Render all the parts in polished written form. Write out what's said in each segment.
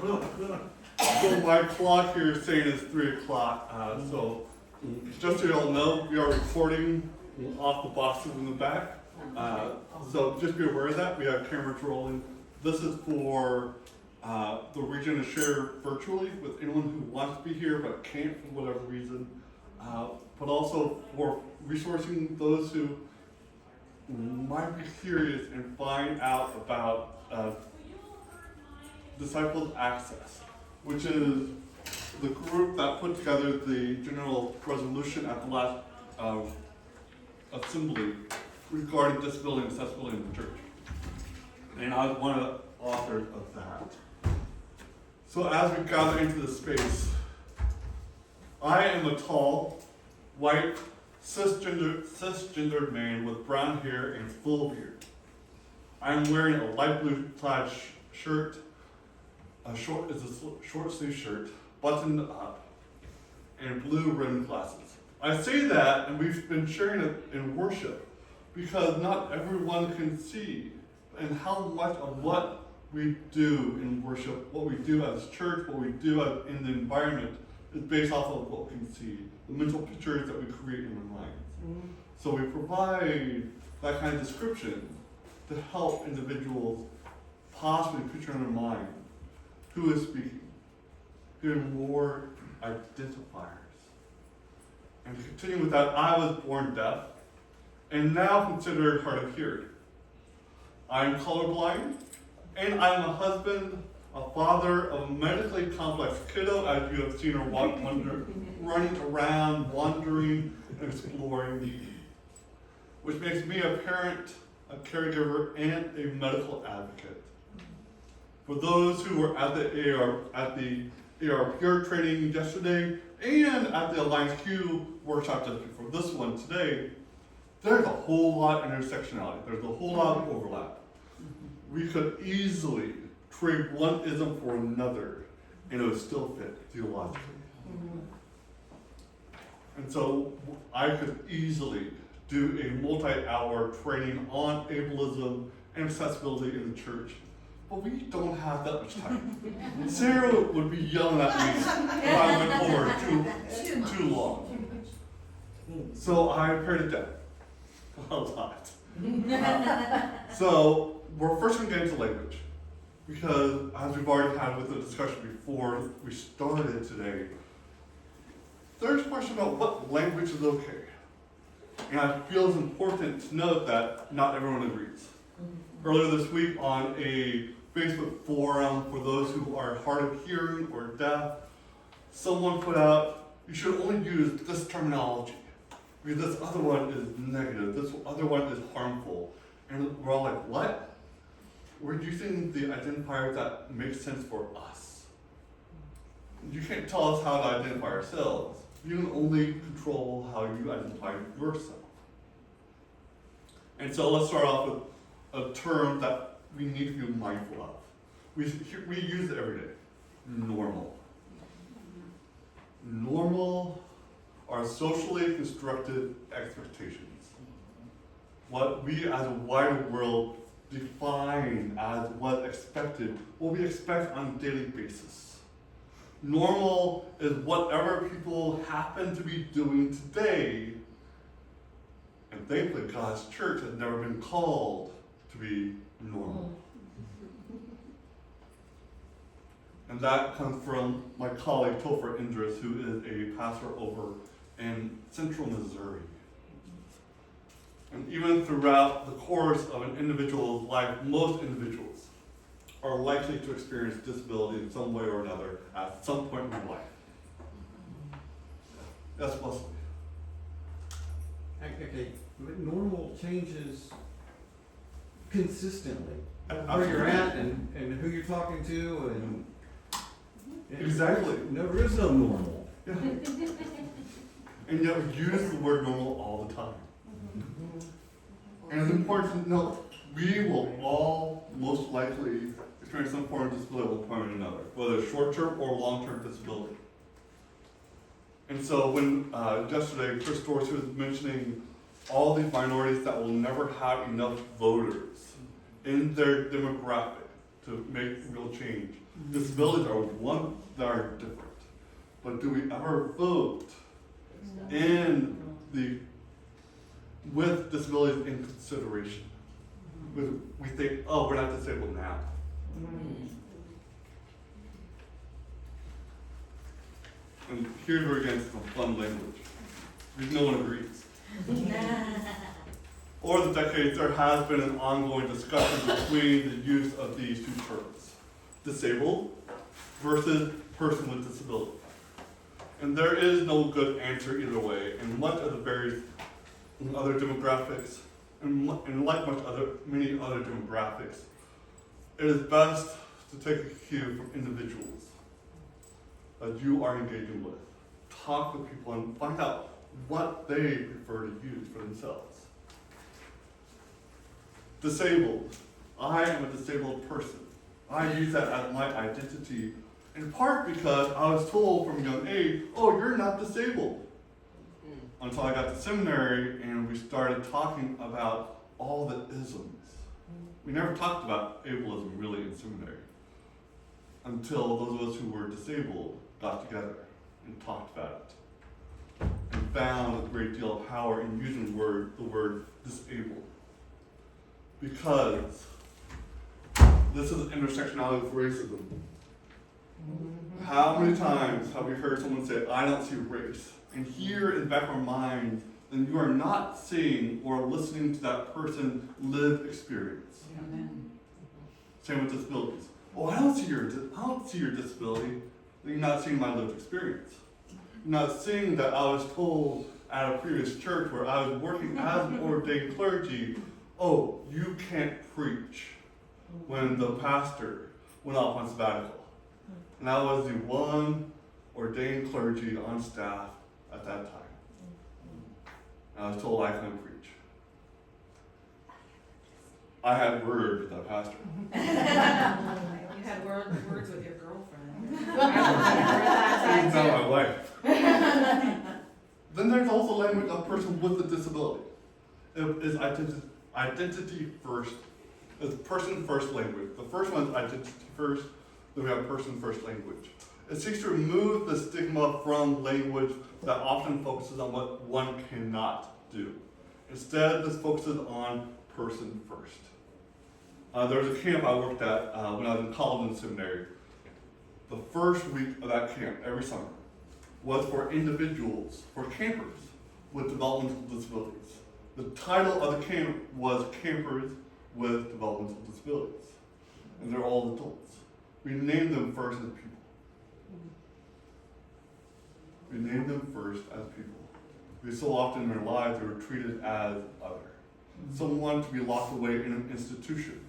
So my clock here is saying it's 3 o'clock. So just so you all know, we are recording off the boxes in the back. So just be aware of that. We have cameras rolling. This is for the region to share virtually with anyone who wants to be here but can't for whatever reason. But also for resourcing those who might be curious and find out about Disciples Access, which is the group that put together the general resolution at the last assembly regarding disability and accessibility in the church. And I was one of the authors of that. So as we gather into the space, I am a tall, white, cisgendered man with brown hair and full beard. I am wearing a light blue plaid shirt, a short sleeve shirt, buttoned up, and blue rimmed glasses. I say that, and we've been sharing it in worship, because not everyone can see and how much of what we do in worship, what we do as church, what we do in the environment, is based off of what we can see, the mental pictures that we create in our minds. So we provide that kind of description to help individuals possibly picture in their mind who is speaking, getting more identifiers. And to continue with that, I was born deaf and now considered hard of hearing. I'm colorblind, and I'm a husband, a father of a medically complex kiddo, as you have seen her running around, wandering, and exploring, which makes me a parent, a caregiver, and a medical advocate. For those who were at the ARPR training yesterday and at the Alliance Q workshop just before this one today, there's a whole lot of intersectionality. There's a whole lot of overlap. We could easily trade one ism for another, and it would still fit theologically. And so I could easily do a multi-hour training on ableism and accessibility in the church, but we don't have that much time. Sarah would be yelling at me if I went over too long. So I pared it down a lot. So we're first going to get into language, because as we've already had with the discussion before we started today, there's a question about what language is okay. And I feel it's important to note that not everyone agrees. Earlier this week on a Facebook forum for those who are hard of hearing or deaf, someone put out, you should only use this terminology, because this other one is negative, this other one is harmful. And we're all like, what? We're using the identifiers that make sense for us. You can't tell us how to identify ourselves. You can only control how you identify yourself. And so let's start off with a term that we need to be mindful of. We use it every day. Normal. Normal are socially constructed expectations. What we as a wider world define as what we expect on a daily basis. Normal is whatever people happen to be doing today, and thankfully God's church has never been called to be normal. And that comes from my colleague Topher Indris, who is a pastor over in central Missouri. And even throughout the course of an individual's life, most individuals are likely to experience disability in some way or another at some point in their life. That's Wesley. Okay, normal changes consistently. Where Absolutely. you're at and who you're talking to and Exactly. There is no normal. Yeah. And yet we use the word normal all the time. And it's important to note, we will all most likely experience some form of disability at one point or another, whether it's short-term or long-term disability. And so when yesterday Chris Dorsey was mentioning all these minorities that will never have enough voters in their demographic to make real change, Disabilities are one that are different. But do we ever vote with disabilities in consideration? We think, oh, we're not disabled now. And here's where we're getting some fun language. Because no one agrees. Over the decades, there has been an ongoing discussion between the use of these two terms, disabled versus person with disability. And there is no good answer either way, and much of the various other demographics, and like many other demographics, it is best to take a cue from individuals that you are engaging with. Talk with people and find out what they prefer to use for themselves. Disabled. I am a disabled person. I use that as my identity, in part because I was told from a young age, oh, you're not disabled. Until I got to seminary and we started talking about all the isms. We never talked about ableism really in seminary until those of us who were disabled got together and talked about it and found a great deal of power in using the word disabled. Because this is intersectionality with racism. How many times have we heard someone say, I don't see race? And here in the back of our minds, then you are not seeing or listening to that person's lived experience. Amen. Same with disabilities. Oh, I don't see your disability. Then you're not seeing my lived experience. You're not seeing that I was told at a previous church where I was working as an ordained clergy, oh, you can't preach when the pastor went off on sabbatical. And I was the one ordained clergy on staff at that time. And I was told I couldn't preach. I had words with that pastor. You had words with your girlfriend. She's not my wife. Then there's also language of person with a disability. It is identity first. It's person first language. The first one is identity first, then we have person first language. It seeks to remove the stigma from language that often focuses on what one cannot do. Instead, this focuses on person first. There was a camp I worked at when I was in college and seminary. The first week of that camp, every summer, was for individuals, for campers with developmental disabilities. The title of the camp was Campers with Developmental Disabilities. And they're all adults. We named them first as people. We named them first as people. Because so often in their lives they were treated as other. Someone to be locked away in an institution.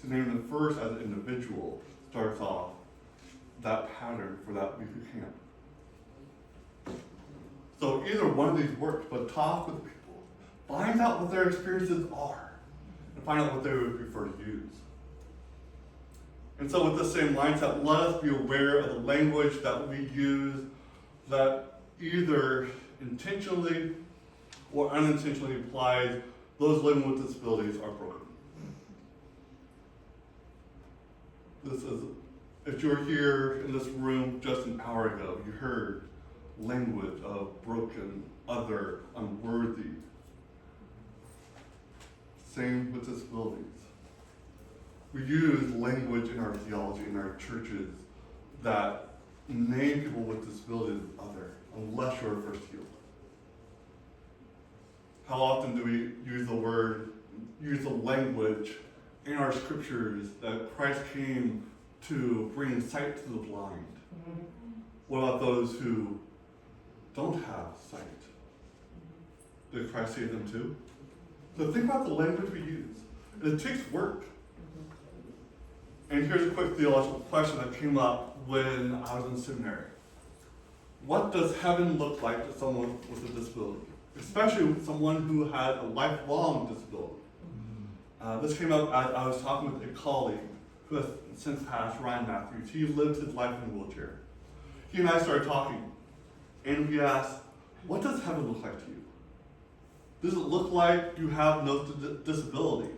To name them first as an individual starts off that pattern for that week of camp. So either one of these works, but talk with people. Find out what their experiences are. And find out what they would prefer to use. And so with the same mindset, let us be aware of the language that we use that either intentionally or unintentionally implies those living with disabilities are broken. This is, if you were here in this room just an hour ago, you heard language of broken, other, unworthy. Same with disabilities. We use language in our theology, in our churches, that name people with disabilities as other, unless you're first healed. How often do we use the language in our scriptures that Christ came to bring sight to the blind? What about those who don't have sight? Did Christ save them too? So think about the language we use. It takes work. And here's a quick theological question that came up when I was in seminary. What does heaven look like to someone with a disability? Especially someone who had a lifelong disability. This came up as I was talking with a colleague who has since passed, Ryan Matthews. He lived his life in a wheelchair. He and I started talking, and we asked, what does heaven look like to you? Does it look like you have no disability?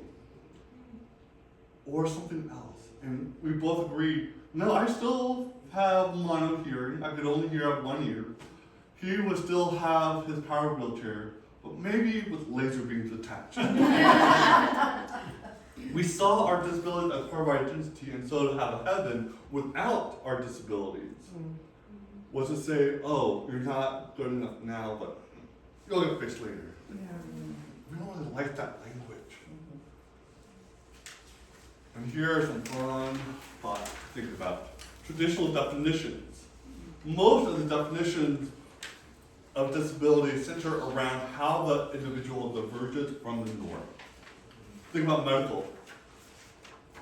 Or something else? and we both agreed, no, I still have mono hearing, I could only hear out one ear. He would still have his power wheelchair, but maybe with laser beams attached. We saw our disabilities as part of our identity, and so to have a heaven without our disabilities was to say, oh, you're not good enough now, but you'll get fixed later. We don't really like that language. And here are some fun thoughts to think about. Traditional definitions. Most of the definitions of disability center around how the individual diverges from the norm. Think about medical.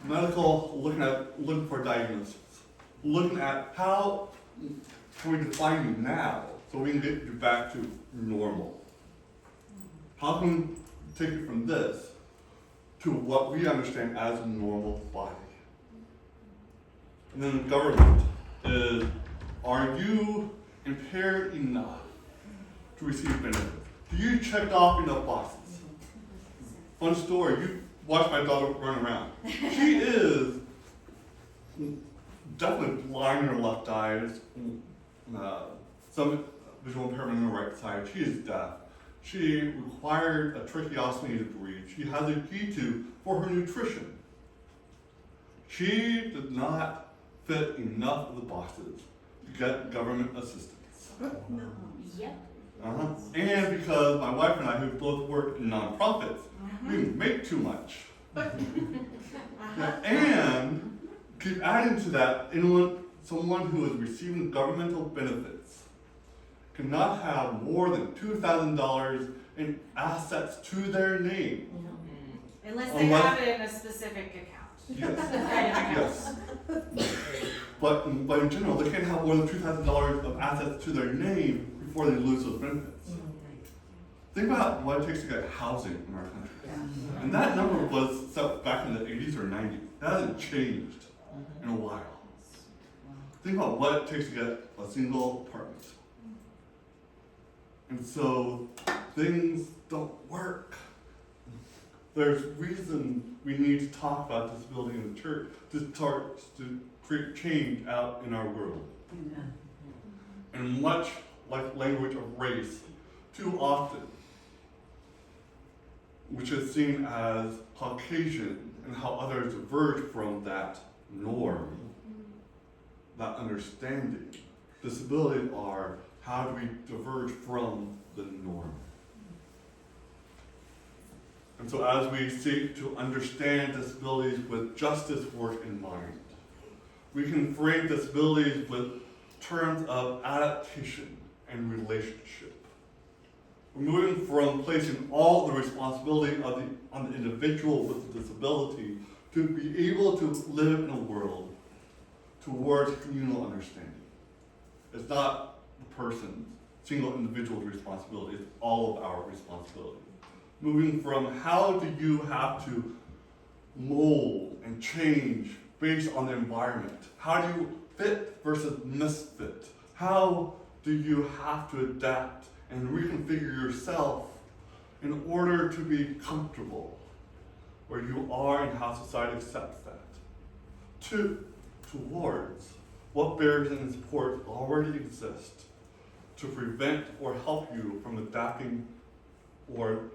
Medical, looking for diagnosis. Looking at how can we define you now so we can get you back to normal. How can we take it from this to what we understand as a normal body? And then the government is, are you impaired enough to receive benefits? Do you check off enough boxes? Fun story, you watch my dog run around. She is definitely blind in her left eye, some visual impairment on the right side. She is deaf. She required a tracheostomy to breathe. She has a G2 for her nutrition. She did not fit enough of the boxes to get government assistance. Yep. And because my wife and I, who both work in nonprofits, we make too much. And keep adding to that, someone who is receiving governmental benefits cannot have more than $2,000 in assets to their name. Unless they have it in a specific account. Yes. Yes. But in general, they can't have more than $2,000 of assets to their name before they lose those benefits. Think about what it takes to get housing in our country. And that number was set back in the 80s or 90s. That hasn't changed in a while. Think about what it takes to get a single apartment. And so things don't work. There's reason we need to talk about disability in the church to start to create change out in our world. And much like language of race, too often, which is seen as Caucasian and how others diverge from that norm, that understanding. Disabilities are how do we diverge from the norm? And so as we seek to understand disabilities with justice work in mind, we can frame disabilities with terms of adaptation and relationship. We're moving from placing all the responsibility on the individual with the disability to be able to live in a world towards communal understanding. It's not the person's single individual's responsibility, it's all of our responsibility. Moving from how do you have to mold and change based on the environment? How do you fit versus misfit? How do you have to adapt and reconfigure yourself in order to be comfortable where you are and how society accepts that? Towards what barriers and supports already exist to prevent or help you from adapting or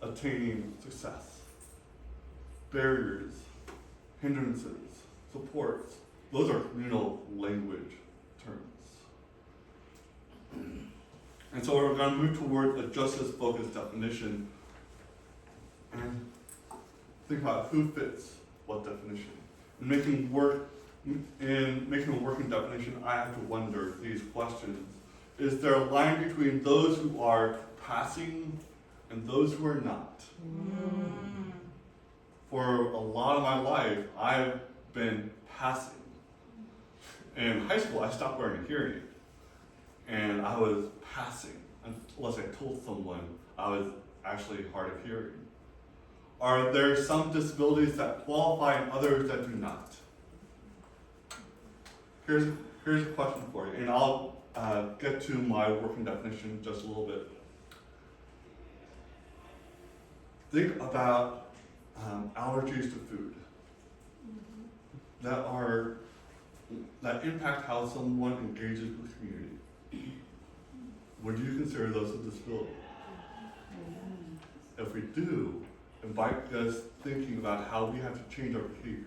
attaining success. Barriers, hindrances, supports, those are communal language terms. And so we're going to move towards a justice-focused definition and think about who fits what definition. In making a working definition, I have to wonder these questions. Is there a line between those who are passing and those who are not? For a lot of my life, I've been passing. In high school, I stopped wearing a hearing aid. And I was passing, unless I told someone I was actually hard of hearing. Are there some disabilities that qualify and others that do not? Here's a question for you, and I'll get to my working definition in just a little bit. Think about allergies to food. that impact how someone engages with the community. Would you consider those a disability? If we do, invite us thinking about how we have to change our behavior.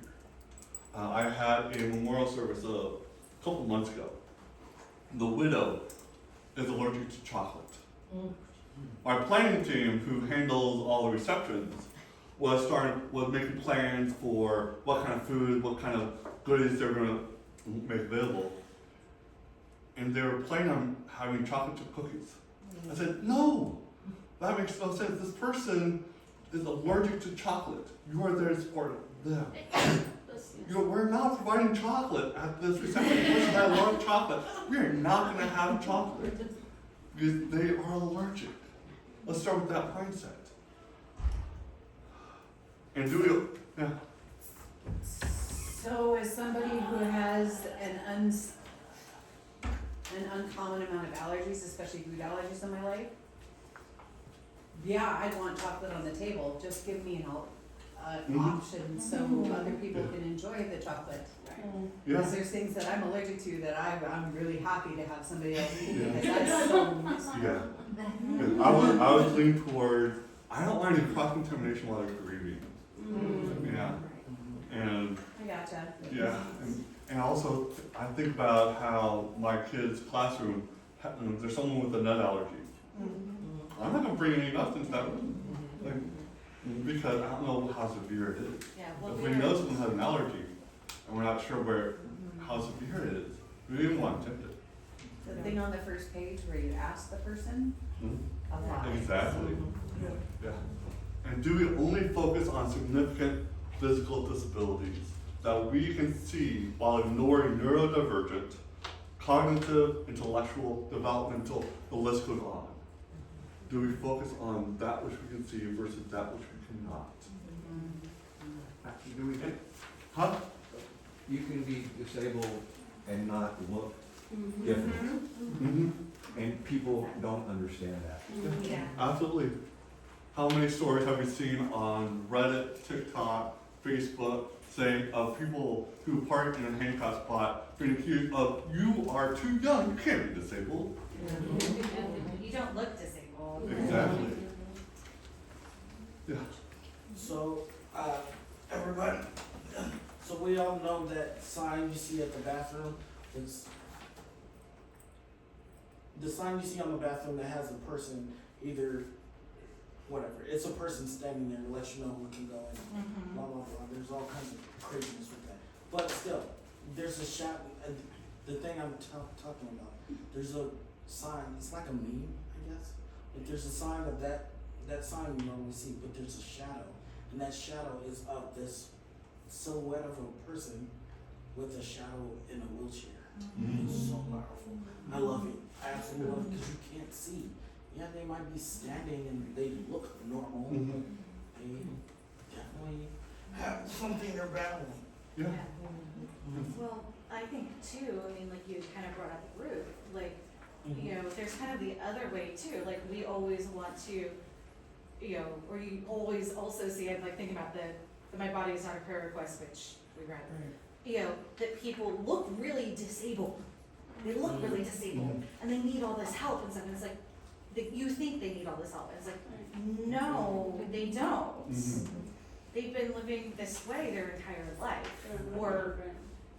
I had a memorial service a couple months ago. The widow is allergic to chocolate. Our planning team, who handles all the receptions, was making plans for what kind of food, what kind of goodies they're gonna make available. And they were planning on having chocolate chip cookies. I said, no, that makes no sense. This person is allergic to chocolate. You are there to support them. We're not providing chocolate at this reception. This person has a lot of chocolate. We are not gonna have chocolate because they are allergic. Let's start with that mindset. And yeah. So as somebody who has an uncommon amount of allergies, especially food allergies in my life, yeah, I'd want chocolate on the table. Just give me an option so other people can enjoy the chocolate. Yeah. Because there's things that I'm allergic to that I'm really happy to have somebody else eat Yeah. because I so miss Yeah. I was leaning toward, I don't want any cross contamination while they're grieving. Yeah. And I gotcha. yeah, and also I think about how my kids' classroom, there's someone with a nut allergy. I'm not gonna bring any nuts into that room, because I don't know how severe it is. Yeah, well, If we know someone has an allergy and we're not sure how severe it is, we didn't want to tempt it. The thing on the first page where you ask the person, applies. Exactly. Yeah. And do we only focus on significant physical disabilities that we can see while ignoring neurodivergent, cognitive, intellectual, developmental, the list goes on? Do we focus on that which we can see versus that which we cannot? Do we, Huh? you can be disabled and not look different, Mm-hmm. and people don't understand that. Yeah. Absolutely. How many stories have we seen on Reddit, TikTok, Facebook, saying of people who park in a handicap spot being accused of, you are too young, you can't be disabled. You don't look disabled. Exactly. Yeah. So, everybody, so we all know that sign you see at the bathroom, it's the sign you see on the bathroom that has a person either, whatever, it's a person standing there to let you know who can go in, blah, blah, blah, there's all kinds of craziness with that. But still, there's a shot, the thing I'm talking about, there's a sign, it's like a meme, I guess, but there's a sign of that sign you normally see, but there's a shadow, and that shadow is of this silhouette of a person with a shadow in a wheelchair. It's so powerful. I love it. I absolutely love it because you can't see. Yeah, they might be standing and they look normal. Mhm. They definitely have something they're battling. Yeah. Well, I think too, I mean, like you kind of brought up the roof, like, you know, there's kind of the other way too, like we always want to, you know, or you always also see, I'm like thinking about the my body is not a prayer request, which we read, you know, that people look really disabled. They look really disabled and they need all this help and stuff, and it's like, you think they need all this help, and it's like, no, they don't. Mhm. They've been living this way their entire life, or,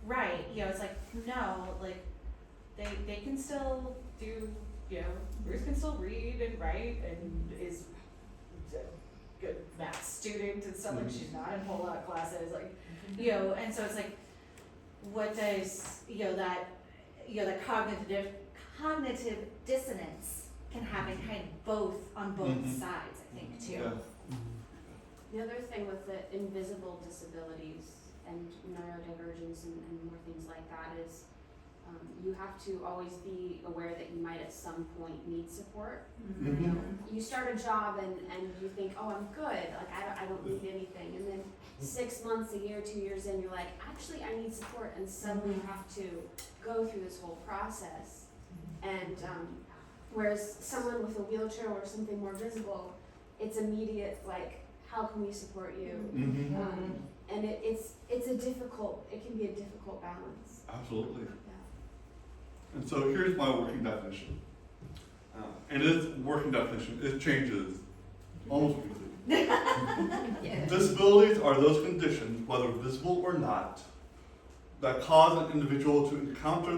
right, you know, it's like, no, like, they can still do, you know, Ruth can still read and write and is a good math student and stuff, like she's not in a whole lot of classes, like, you know, and so it's like, what does, you know, that cognitive dissonance can happen kind of both, on both Mhm. sides, I think, too. Yeah. The other thing with the invisible disabilities and neurodivergence and more things like that is you have to always be aware that you might at some point need support. Mhm. You start a job and you think, oh, I'm good, like I don't need anything, and then 6 months, a year, 2 years in, you're like, actually I need support, and suddenly you have to go through this whole process. And whereas someone with a wheelchair or something more visible, it's immediate, like, how can we support you? Mhm. and it can be a difficult balance. Absolutely. Yeah. And so here's my working definition. And its working definition, it changes almost weekly. Disabilities are those conditions, whether visible or not, that cause an individual to encounter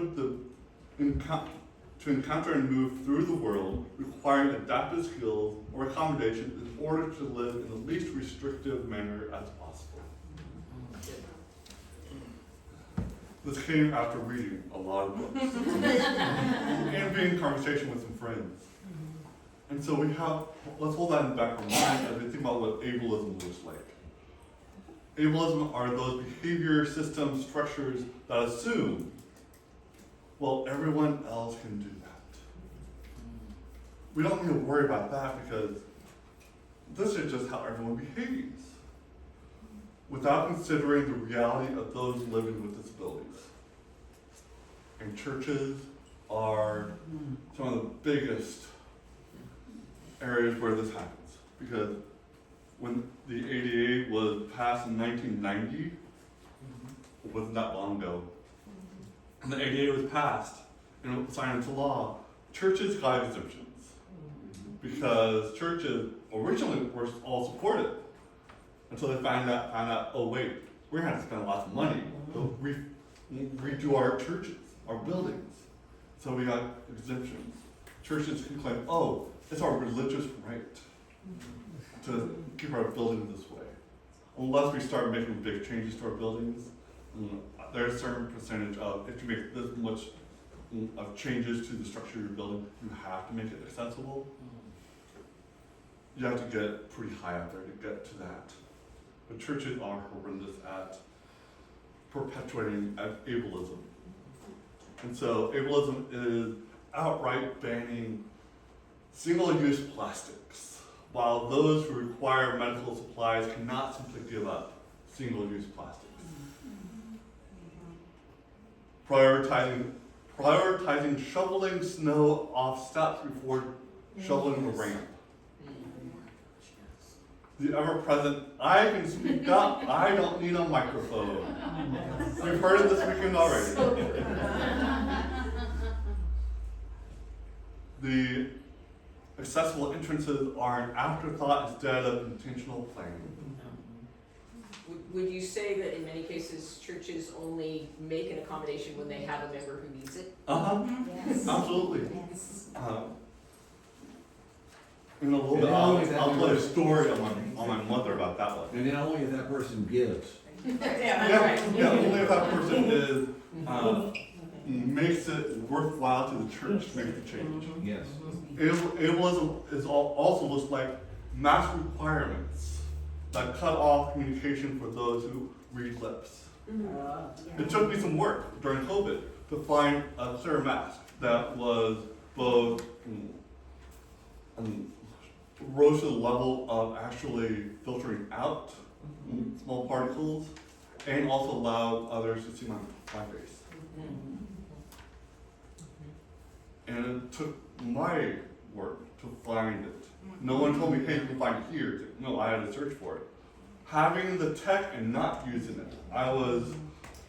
and move through the world, requiring adaptive skills or accommodations in order to live in the least restrictive manner as possible. This came after reading a lot of books and being in conversation with some friends. And so let's hold that in the back of our mind as we think about what ableism looks like. Ableism are those behavior systems, structures that assume, well, everyone else can do that. We don't need to worry about that because this is just how everyone behaves, without considering the reality of those living with disabilities. And churches are some of the biggest areas where this happens, because when the ADA was passed in 1990, it wasn't that long ago, and the ADA was passed and it was signed into law, churches got exemptions. Because churches originally were all supported until they found out, oh wait, we're gonna have to spend lots of money to redo our churches, our buildings. So we got exemptions. Churches can claim, oh, it's our religious right to keep our buildings this way. Unless we start making big changes to our buildings, there's a certain percentage of, if you make this much of changes to the structure of your building, you have to make it accessible. You have to get pretty high up there to get to that. But churches are horrendous at perpetuating ableism. And so ableism is outright banning single-use plastics, while those who require medical supplies cannot simply give up single-use plastics. Prioritizing shoveling snow off steps before shoveling a ramp. The ever-present, I can speak up, I don't need a microphone. We've heard it this weekend already. The accessible entrances are an afterthought instead of intentional planning. Would you say that in many cases churches only make an accommodation when they have a member who needs it? Yes. Absolutely. Yes. In a little bit, And I'll tell you a story on my mother about that one. And then only if that person gives. Yeah, only if that person is, makes it worthwhile to the church to make the change. Yes. Ableism is also looks like mass requirements that cut off communication for those who read lips. It took me some work during COVID to find a clear mask that was both rose to the level of actually filtering out small particles and also allowed others to see my face. And it took my work to find it. No one told me, hey, you can find it here. No, I had to search for it. Having the tech and not using it. I was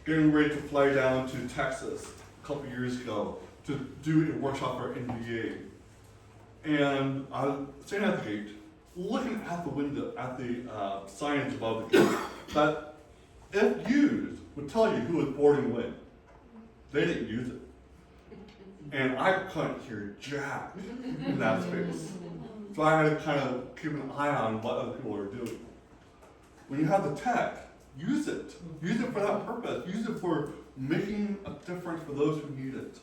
getting ready to fly down to Texas a couple years ago to do a workshop for NBA. And I was sitting at the gate, looking at the window, at the signage above the gate, that if used, would tell you who was boarding when. They didn't use it. And I couldn't hear jack in that space. So I had to kind of keep an eye on what other people are doing. When you have the tech, use it. Use it for that purpose. Use it for making a difference for those who need it.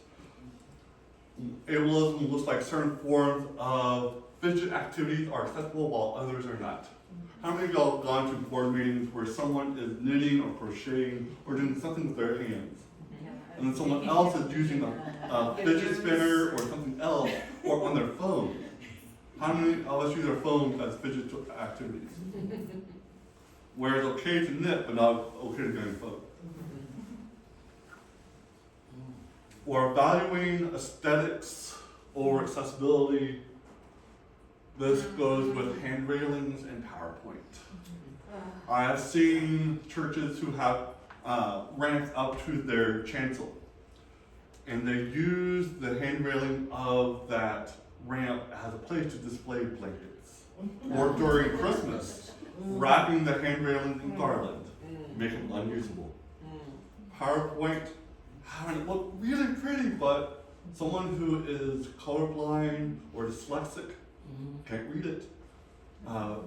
Ableism looks like certain forms of fidget activities are acceptable while others are not. How many of y'all have gone to board meetings where someone is knitting or crocheting or doing something with their hands? And then someone else is using a fidget spinner or something else or on their phone. How many of us use our phones as fidget activities? Where it's okay to knit, but not okay to be on your phone. Or valuing aesthetics over accessibility. This goes with hand railings and PowerPoint. I have seen churches who have ramps up to their chancel, and they use the hand railing of that ramp as a place to display blankets. Or during Christmas, wrapping the hand railing in garland, make them unusable. PowerPoint, having it look really pretty, but someone who is colorblind or dyslexic can't read it.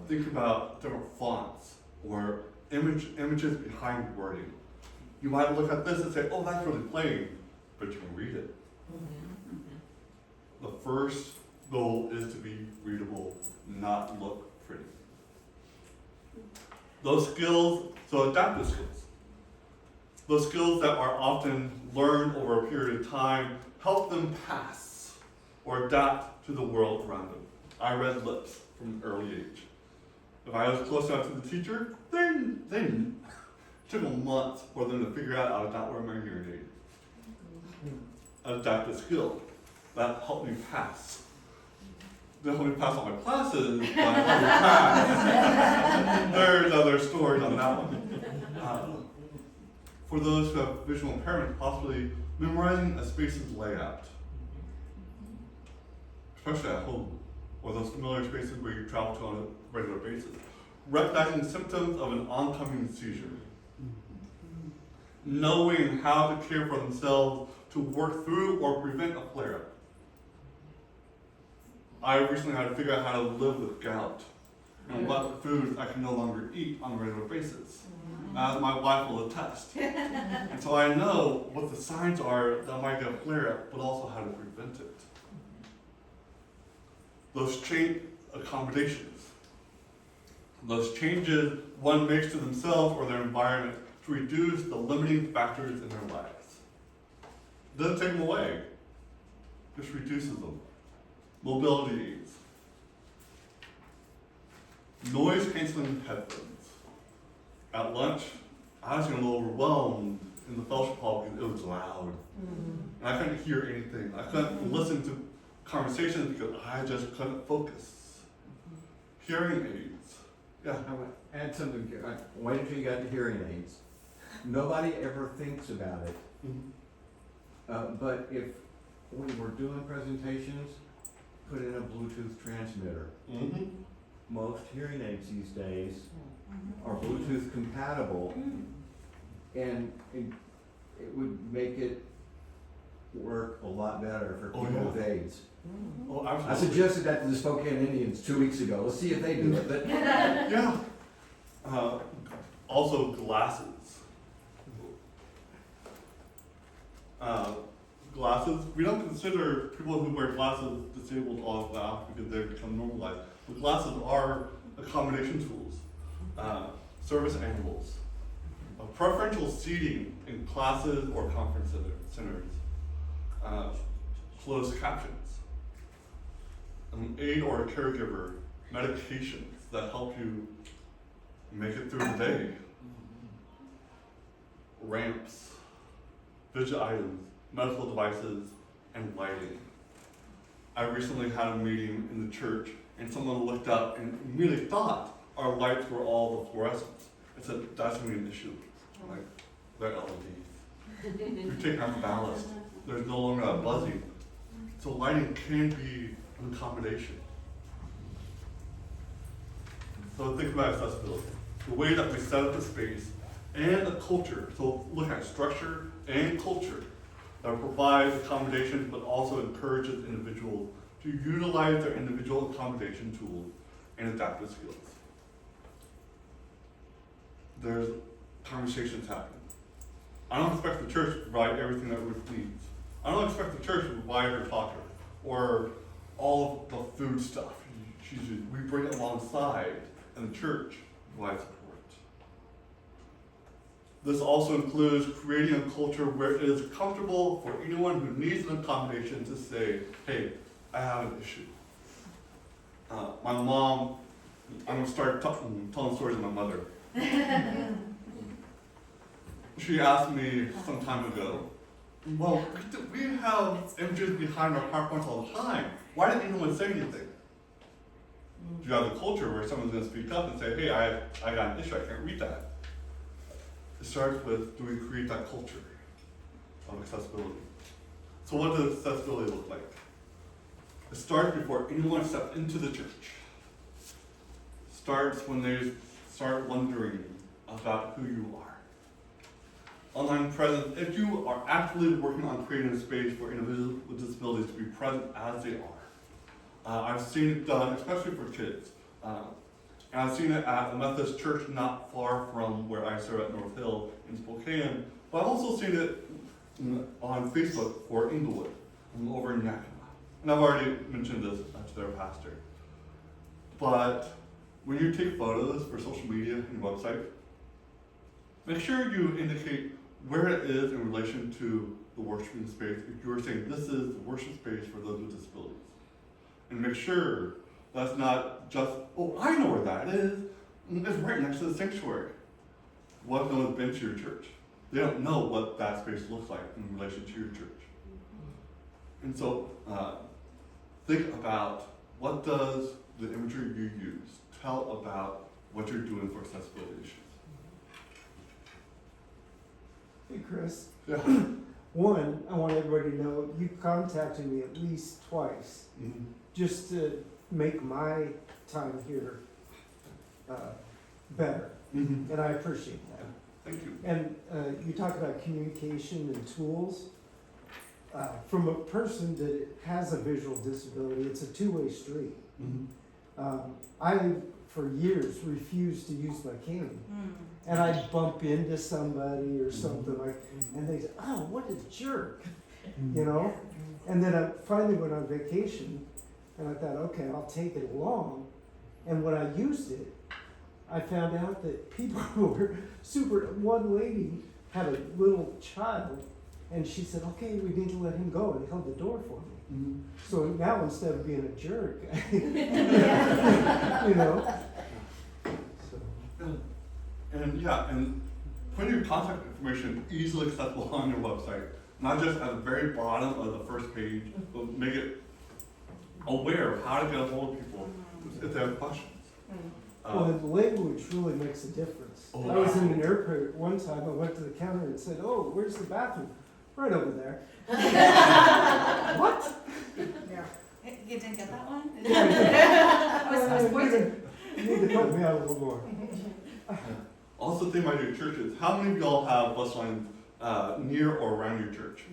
Think about different fonts or images behind wording. You might look at this and say, oh, that's really plain, but you can read it. The first goal is to be readable, not look pretty. Those skills, so adaptive skills. Those skills that are often learned over a period of time help them pass or adapt to the world around them. I read lips from an early age. If I was close enough to the teacher, they took a month for them to figure out I was not wearing my hearing aid. Adaptive skill. That helped me pass. That helped me pass all my classes, but I helped me pass. There's other stories on that one. For those who have visual impairment, possibly memorizing a space's layout, especially at home, or those familiar spaces where you travel to on a regular basis. Recognizing symptoms of an oncoming seizure. Knowing how to care for themselves to work through or prevent a flare-up. I recently had to figure out how to live with gout and what foods I can no longer eat on a regular basis. As my wife will attest. And so I know what the signs are that I might get a flare-up, but also how to prevent it. Those change accommodations. Those changes one makes to themselves or their environment to reduce the limiting factors in their lives. Doesn't take them away, just reduces them. Mobility aids. Noise canceling headphones. At lunch, I was getting a little overwhelmed in the fellowship hall because it was loud. And I couldn't hear anything. I couldn't listen to conversations because I just couldn't focus. Hearing aids. Yeah. I want to add something. Wait until you got the hearing aids. Nobody ever thinks about it. But if we were doing presentations, put in a Bluetooth transmitter. Most hearing aids these days are Bluetooth compatible, and it would make it work a lot better for Oh, people yeah. with AIDS. Oh, I absolutely. suggested that to the Spokane Indians 2 weeks ago. Let's see if they do it. But Yeah. Also glasses. Glasses, we don't consider people who wear glasses disabled all of that because they've become normalized. But glasses are accommodation tools, service animals, preferential seating in classes or conference centers, closed captions, an aid or a caregiver, medications that help you make it through the day, ramps, visual items, medical devices, and lighting. I recently had a meeting in the church and someone looked up and immediately thought our lights were all the fluorescents. I said, that's gonna be an issue. I'm like, they're LEDs. You're taking out ballast. There's no longer a buzzing. So lighting can be an accommodation. So think about accessibility. The way that we set up the space and the culture. So look at structure and culture that provides accommodations but also encourages individuals to utilize their individual accommodation tools and adaptive skills. There's conversations happening. I don't expect the church to provide everything that Ruth needs. I don't expect the church to provide her talker or all of the food stuff. We bring it alongside, and the church provides support. This also includes creating a culture where it is comfortable for anyone who needs an accommodation to say, hey, I have an issue. My mom, I'm gonna start telling stories of my mother. She asked me some time ago, well, we have images behind our PowerPoints all the time. Why didn't anyone say anything? You have the culture where someone's gonna speak up and say, hey, I got an issue, I can't read that. It starts with, do we create that culture of accessibility? So what does accessibility look like? It starts before anyone steps into the church. Starts when they start wondering about who you are. Online presence, if you are actively working on creating a space for individuals with disabilities to be present as they are. I've seen it done, especially for kids. And I've seen it at a Methodist church not far from where I serve at North Hill in Spokane, but I've also seen it on Facebook for Inglewood, over in Yakima. And I've already mentioned this to their pastor. But when you take photos for social media and your website, make sure you indicate where it is in relation to the worshiping space. If you're saying this is the worship space for those with disabilities. And make sure that's not just, oh, I know where that is. It's right next to the sanctuary. What if no one's been to your church? They don't know what that space looks like in relation to your church. And so think about what does the imagery you use tell about what you're doing for accessibility issues. Hey, Chris. Yeah. One, I want everybody to know you contacted me at least twice just to make my time here better, and I appreciate that. Thank you. And you talk about communication and tools. From a person that has a visual disability, it's a two-way street. I, for years, refused to use my cane. And I'd bump into somebody or something and they'd say, oh, what a jerk, you know? And then I finally went on vacation, and I thought, okay, I'll take it along. And when I used it, I found out that people were one lady had a little child, and she said, okay, we need to let him go, and held the door for me. So now instead of being a jerk, you know? And yeah, and putting your contact information easily accessible on your website, not just at the very bottom of the first page, but make it aware of how to get a hold of people if they have questions. Well, the language really makes a difference. Oh, I was in wow. an airport one time, I went to the counter and said, oh, where's the bathroom? Right over there. What? You didn't get that one? I was pointing. You need to help me out a little more. Also think about your churches. How many of y'all have bus lines near or around your church?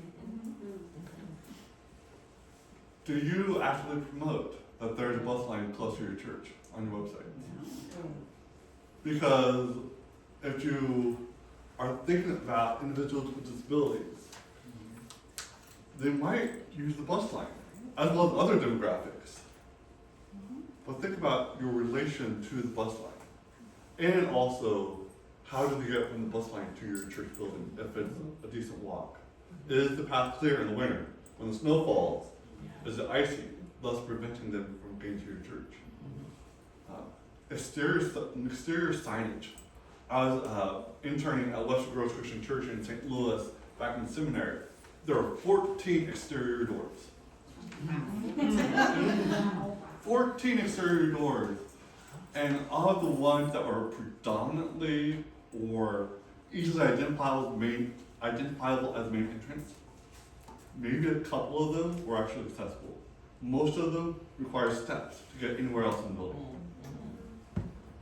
Do you actually promote that there's a bus line close to your church on your website? Because if you are thinking about individuals with disabilities, they might use the bus line, as well as other demographics. But think about your relation to the bus line. And also, how do they get from the bus line to your church building if it's a decent walk? Is the path clear in the winter? When the snow falls, is it icy, thus preventing them from getting to your church? Exterior signage. I was interning at Western Grove Christian Church in St. Louis back in seminary. There are 14 exterior doors. 14 exterior doors. And of the ones that were predominantly or easily identifiable as main entrance, maybe a couple of them were actually accessible. Most of them require steps to get anywhere else in the building.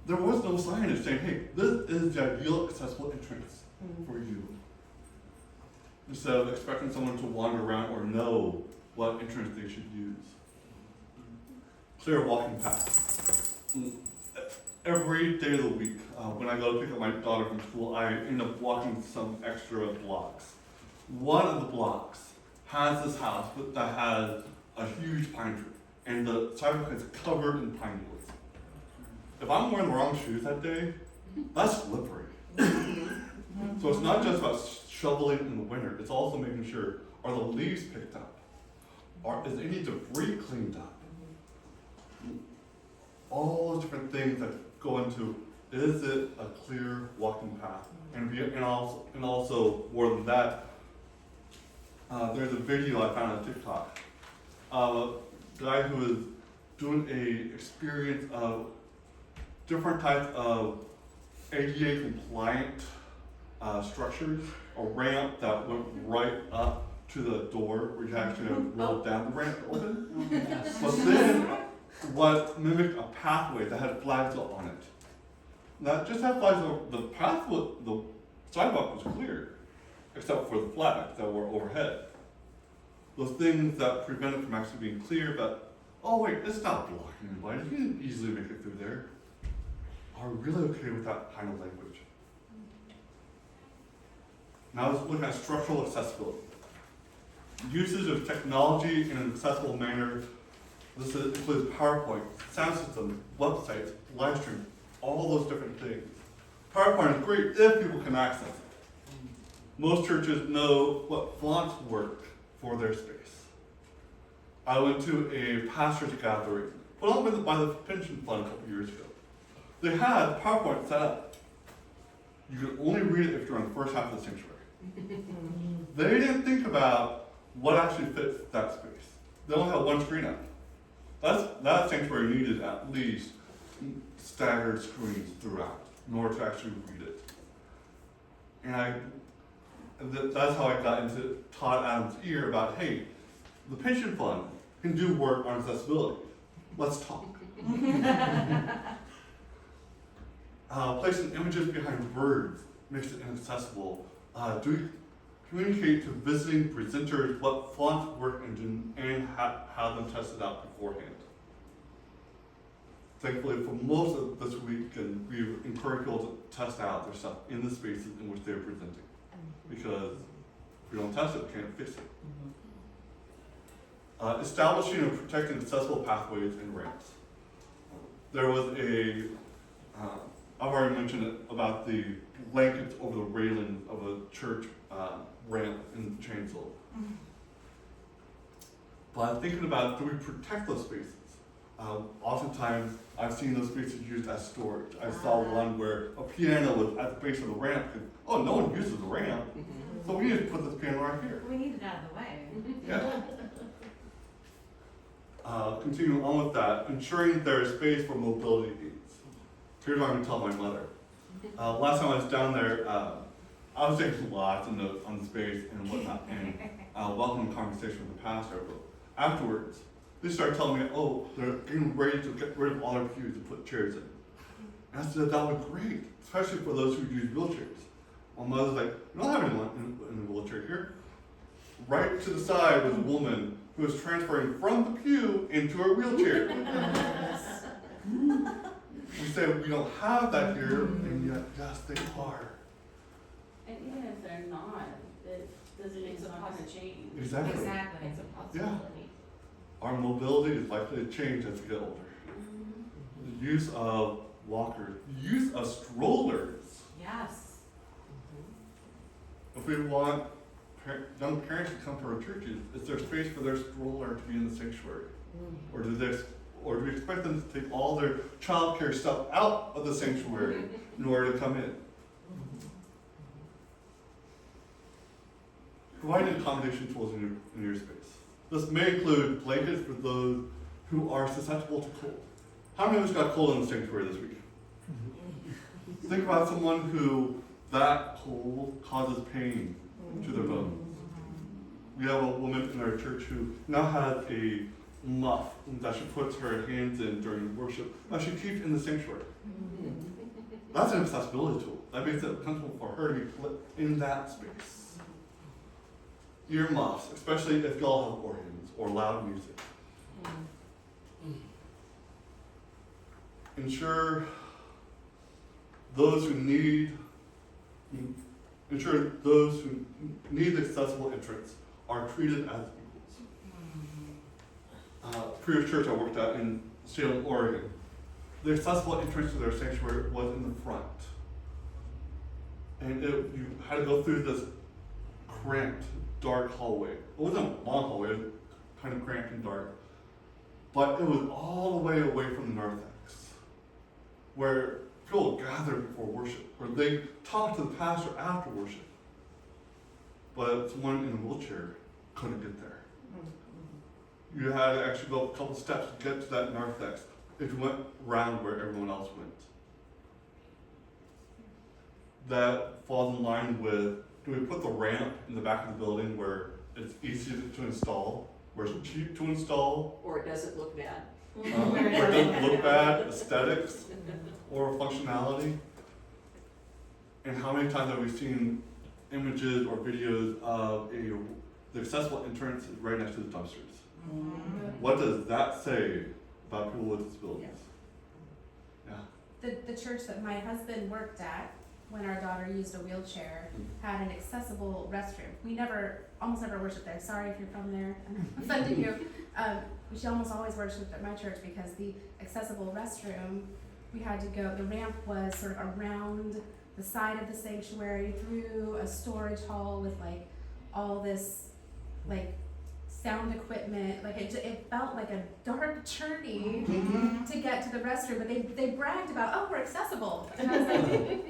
There was no signage saying, hey, this is the ideal accessible entrance for you. Instead of expecting someone to wander around or know what entrance they should use. Clear walking paths. Every day of the week, when I go to pick up my daughter from school, I end up walking some extra blocks. One of the blocks has this house that has a huge pine tree, and the sidewalk is covered in pine needles. If I'm wearing the wrong shoes that day, that's slippery. So it's not just about shoveling in the winter, it's also making sure, are the leaves picked up? Is any debris cleaned up? All those different things that go into, is it a clear walking path? And also more than that, there's a video I found on TikTok of a guy who is doing a experience of different types of ADA compliant structures, a ramp that went right up to the door where you actually rolled down the ramp to open. But then what mimicked a pathway that had flags up on it. Not just had flags, the pathway, the sidewalk was clear, except for the flags that were overhead. Those things that prevent it from actually being clear, but, oh wait, it's not blocking anybody, you can easily make it through there, are really okay with that kind of language. Now let's look at structural accessibility. Usage of technology in an accessible manner. This includes PowerPoint, sound systems, websites, live stream, all those different things. PowerPoint is great if people can access it. Most churches know what fonts work for their space. I went to a pastor's gathering, put on by the pension fund a couple years ago. They had PowerPoint set up. You could only read it if you're on the first half of the sanctuary. They didn't think about what actually fits that space. They only had one screen up. That sanctuary needed at least staggered screens throughout in order to actually read it. And that's how I got into Todd Adams' ear about, hey, the pension fund can do work on accessibility. Let's talk. Placing images behind words makes it inaccessible. Do we communicate to visiting presenters what fonts work and have them tested out beforehand? Thankfully, for most of this week, we encourage people to test out their stuff in the spaces in which they're presenting. Because if we don't test it, we can't fix it. Establishing and protecting accessible pathways and ramps. There was I've already mentioned it about the blankets over the railing of a church ramp in Chainsville. But thinking about, do we protect those spaces? Oftentimes, I've seen those spaces used as storage. I saw one where a piano was at the base of the ramp, because, oh, no one uses the ramp, so we need to put this piano right here. We need it out of the way. Yeah. Continuing on with that, ensuring there is space for mobility needs. Here's what I'm gonna tell my mother. Last time I was down there, I was taking lots of notes on the space and whatnot, and welcoming conversation with the pastor. But afterwards, they started telling me, oh, they're getting ready to get rid of all their pews and put chairs in. And I said, that would be great, especially for those who use wheelchairs. My mother's like, we don't have anyone in a wheelchair here. Right to the side was a woman who was transferring from the pew into a wheelchair. We say we don't have that here, and yet, yes, they are. And even if they're not, it doesn't mean it's not gonna change. Exactly. Exactly. It's a possibility. Our mobility is likely to change as we get older. The use of walkers, the use of strollers. Yes. If we want young parents to come to our churches, is there space for their stroller to be in the sanctuary? Or do we expect them to take all their childcare stuff out of the sanctuary in order to come in? Providing accommodation tools in your space. This may include blankets for those who are susceptible to cold. How many of us got cold in the sanctuary this week? Think about someone who that cold causes pain to their bones. We have a woman in our church who now has a muff that she puts her hands in during worship that she keeps in the sanctuary. That's an accessibility tool. That makes it possible for her to be put in that space. Earmuffs, especially if y'all have organs or loud music. Ensure those who need the accessible entrance are treated as equals. Previous church I worked at in Salem, Oregon, the accessible entrance to their sanctuary was in the front. And you had to go through this cramped, dark hallway. It wasn't a long hallway, it was kind of cramped and dark. But it was all the way away from the narthex, where people gathered before worship, where they talked to the pastor after worship. But someone in a wheelchair couldn't get there. you had to actually go up a couple steps to get to that narthex if you went round where everyone else went. That falls in line with, do we put the ramp in the back of the building where it's easy to install, where it's cheap to install, Or it doesn't look bad. where it doesn't look bad, aesthetics, or functionality? And how many times have we seen images or videos of the accessible entrance is right next to the dumpsters? What does that say about people with disabilities? Yeah. The church that my husband worked at, when our daughter used a wheelchair, had an accessible restroom. We almost never worshiped there. Sorry if you're from there and I'm offending you. She almost always worshiped at my church because the accessible restroom, we had to go, the ramp was sort of around the side of the sanctuary through a storage hall with like all this like sound equipment. Like it felt like a dark journey to get to the restroom, but they bragged about, oh, we're accessible. And I was like,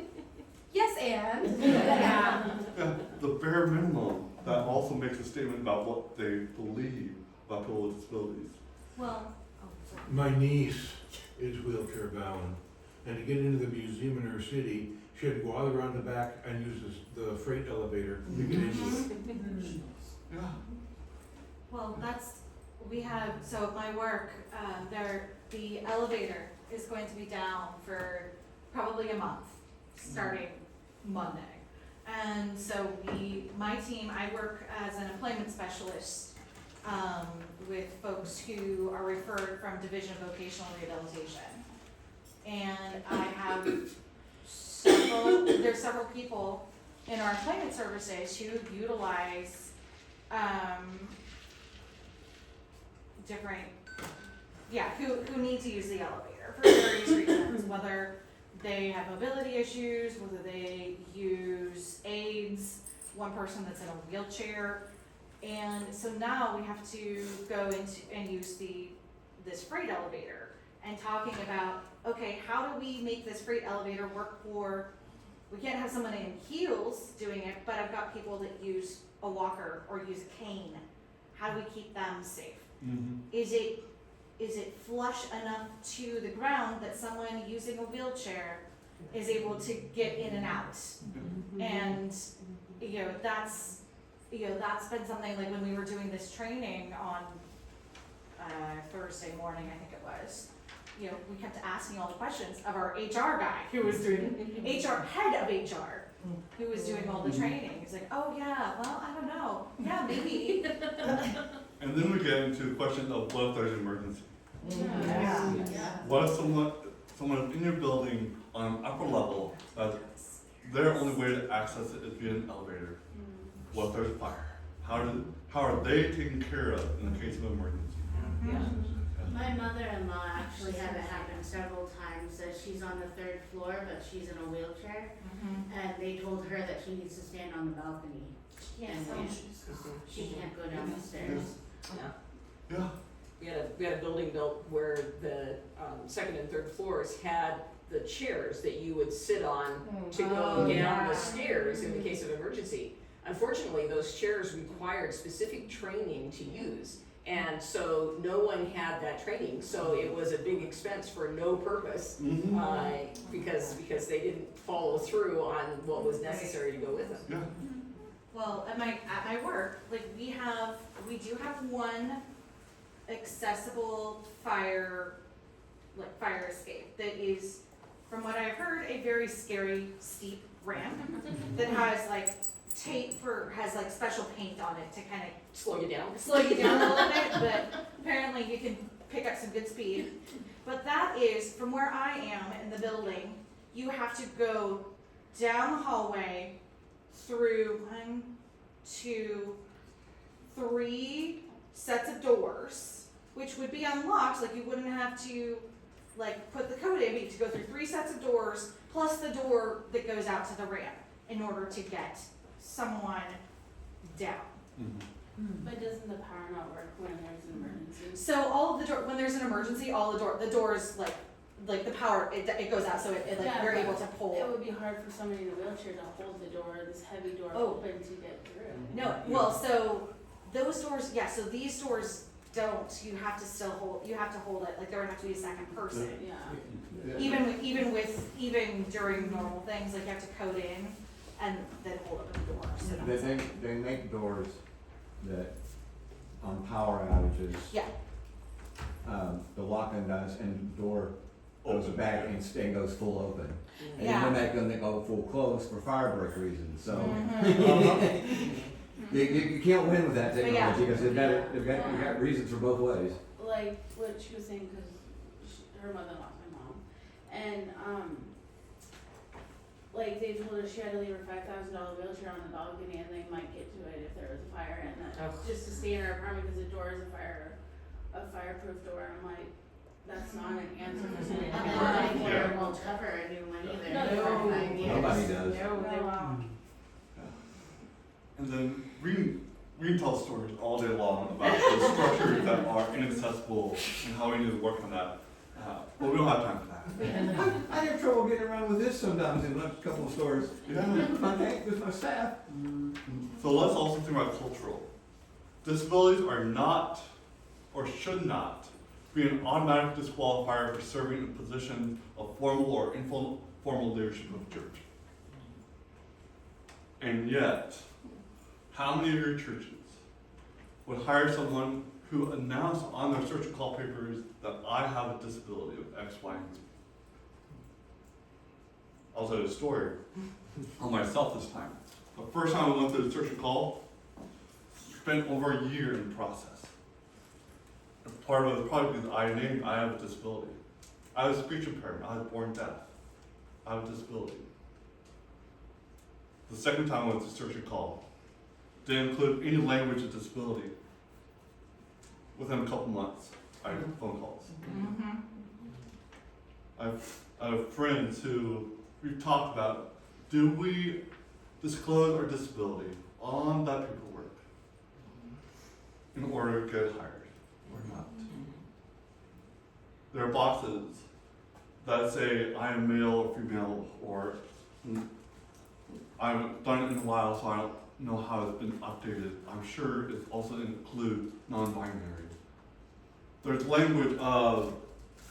yes, and. Yeah. Yeah, the bare minimum, that also makes a statement about what they believe about people with disabilities. Well, oh, sorry. My niece is wheelchair bound, and to get into the museum in her city, she had to go all around the back and use the freight elevator to get into it. Yeah. Well, we have, so my work, the elevator is going to be down for probably a month, starting Monday. And so my team, I work as an employment specialist, with folks who are referred from Division of Vocational Rehabilitation. And I have there's several people in our employment services who utilize, who need to use the elevator for various reasons, whether they have mobility issues, whether they use aids, one person that's in a wheelchair. And so now we have to go into and use this freight elevator and talking about, okay, how do we make this freight elevator work we can't have someone in heels doing it, but I've got people that use a walker or use a cane. How do we keep them safe? Mm-hmm. Is it flush enough to the ground that someone using a wheelchair is able to get in and out? And, that's been something, like when we were doing this training on, Thursday morning, I think it was, we kept asking all the questions of our HR guy who was doing, head of HR, who was doing all the training. He's like, oh yeah, well, I don't know. Yeah, maybe. And then we get into the question of what if there's an emergency? Yeah. What if someone in your building on an upper level, their only way to access it is via an elevator? What if there's a fire? How are they taken care of in the case of an emergency? My mother-in-law actually had it happen several times, that she's on the 3rd floor, but she's in a wheelchair, and they told her that she needs to stand on the balcony. She can't go down the stairs. Yeah. We had a building built where the second and third floors had the chairs that you would sit on to go down the stairs in the case of emergency. Unfortunately, those chairs required specific training to use, and so no one had that training, so it was a big expense for no purpose, because they didn't follow through on what was necessary to go with them. Yeah. Well, at my work, like we do have one accessible fire escape that is, from what I've heard, a very scary steep ramp that has like has like special paint on it to kind of Slow you down. a little bit, but apparently you can pick up some good speed. But that is, from where I am in the building, you have to go down the hallway through 1, 2, 3 sets of doors, which would be unlocked, like you wouldn't have to like put the code in, but you have to go through 3 sets of doors, plus the door that goes out to the ramp in order to get someone down. But doesn't the power not work when there's an emergency? So all of the when there's an emergency, the doors like the power, it goes out, so it like you're able to pull. It would be hard for somebody in a wheelchair to hold the door, this heavy door open to get through. No, well, so those doors, so these doors don't, you have to still hold, you have to hold it, like there would have to be a second person. Yeah. Even during normal things, like you have to code in and then hold up the door, so that's. They make doors that, on power outages. Yeah. The lock undoes and the door goes back and goes full open. And Yeah. then that gonna go full close for fire break reasons, so. Mhm. You can't win with that But yeah. technology, because they've got reasons for both ways. Like what she was saying, because her mother lost my mom, and like they told her she had to leave her $5,000 wheelchair on the balcony, and they might get to it if there was a fire, and that just to stay in her apartment because the door is a fireproof door. And I'm like, that's not an answer for something. Yeah. Won't cover a new one either. No. For 5 years. Nobody does. No, they won't. And then we can tell stories all day long about the structures that are inaccessible and how we need to work on that. But we don't have time for that. I have trouble getting around with this sometimes in a couple of stores. Yeah. With my staff. So let's also think about cultural. Disabilities are not, or should not, be an automatic disqualifier for serving in a position of formal or informal leadership of the church. And yet, how many of your churches would hire someone who announced on their search and call papers that I have a disability of X, Y, and Z? I'll tell you a story on myself this time. The first time I went through the search and call, spent over a year in the process. And part of it was probably because I named I have a disability. I have a speech impairment, I was born deaf. I have a disability. The second time I went to search and call, didn't include any language of disability. Within a couple months, I had phone calls. Mhm. I have friends who we've talked about, do we disclose our disability on that paperwork in order to get hired or not? There are boxes that say I am male or female, or I haven't done it in a while, so I don't know how it's been updated. I'm sure it also includes non-binary. There's language of